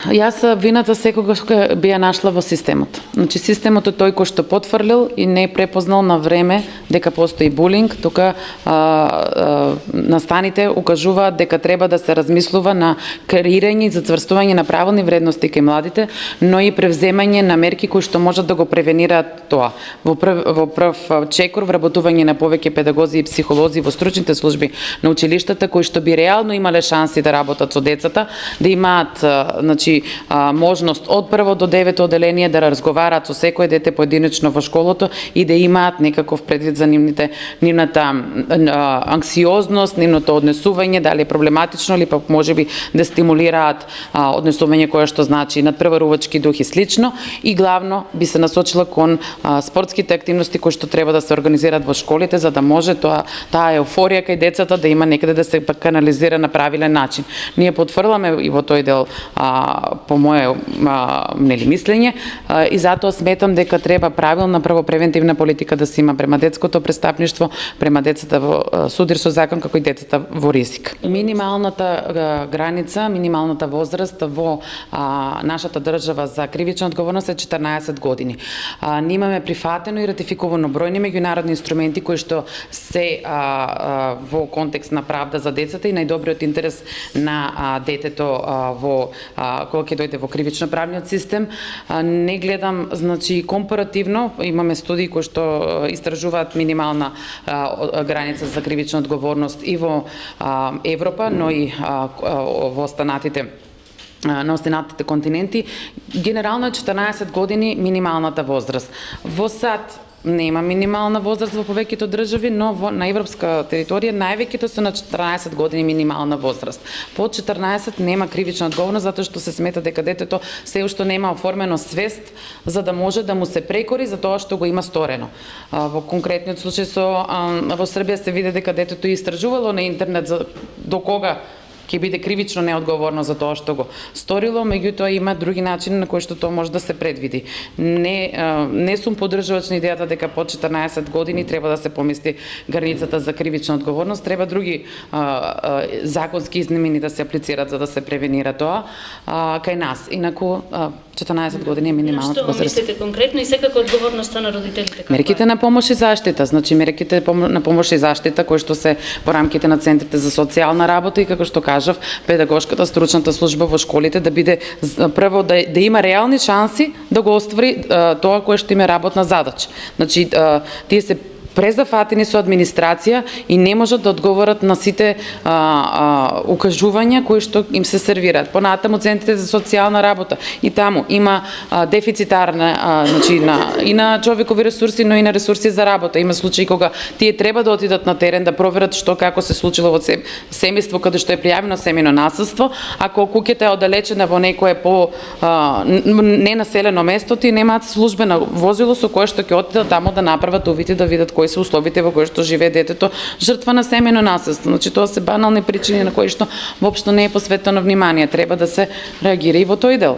Јас вината секогаш би ја нашла во системот. Значи системот е тој кој што потврлил и не препознал на време дека постои булинг, тука настаните укажуваат дека треба да се размислува на креирање и зацврстување на правилни вредности кај младите, но и превземање на мерки кои што можат да го превенираат тоа. Во прв чекор вработување на повеќе педагози и психолози во стручните служби на училиштата кои што би реално имале шанси да работат со децата, да имаат значи можност од прво до 9 оделение да разговараат со секој дете поединечно во школото и да имаат некаков предвид за нивната анксиозност, нивното однесување, дали е проблематично или пак можеби да стимулираат однесување кое што значи надпреварувачки дух и слично, и главно би се насочила кон спортските активности кои што треба да се организираат во школите за да може таа еуфорија кај децата да има некаде да се канализира на правилен начин. Ние потврламе и во тој дел по мое мислење и затоа сметам дека треба правилна првопревентивна политика да се има према детското престапништво, према децата во судир со закон, како и децата во ризик. Минималната граница, минималната возраст во нашата држава за кривична одговорност е 14 години. Ние имаме прифатено и ратификувано бројни меѓународни инструменти кои што се во контекст на правда за децата и најдобриот интерес на детето во кога ќе дојде во кривично правниот систем. Не гледам, значи, компаративно, имаме студии кои што истражуваат минимална граница за кривична одговорност и во Европа, но и во останатите на останатите континенти. Генерално е 14 години минималната возраст. Во САД нема минимална возраст во повеќето држави, но на европска територија највеќето се на 14 години минимална возраст. Под 14 нема кривична одговорност затоа што се смета дека детето се уште нема оформено свест за да може да му се прекори за тоа што го има сторено. Во конкретниот случај во Србија се види дека детето истражувало на интернет за до кога ќе биде кривично неодговорно за тоа што го сторило, меѓутоа има други начини на кои што тоа може да се предвиди. Не сум поддржувач на идејата дека под 14 години треба да се помести границата за кривична одговорност, треба други законски измени да се аплицираат за да се превенира тоа кај нас. Инаку 14 години е минималната возраст. Што мислите конкретно и секако одговорноста на родителите? Мерките на помош и заштита, значи мерките на помош и заштита кои што се во рамките на центрите за социјална работа и како што кажав, педагошката стручната служба во школите да биде прво да има реални шанси да го оствари тоа кое што им е работна задача. Значи тие се презафатени со администрација и не можат да одговорат на сите укажувања кои што им се сервираат. Понатаму центрите за социјална работа и таму има дефицитарна, значи и на човекови ресурси, но и на ресурси за работа. Има случаи кога тие треба да отидат на терен да проверат што како се случило во семејство каде што е пријавено семејно насилство, ако куќата е оддалечена во некое по ненаселено место, тие немаат службено возило со кое што ќе отидат таму да направат увид и да видат кои се условите во кои што живее детето жртва на семејно насилство. Значи тоа се банални причини на кои што воопшто не е посветено внимание. Треба да се реагира и во тој дел.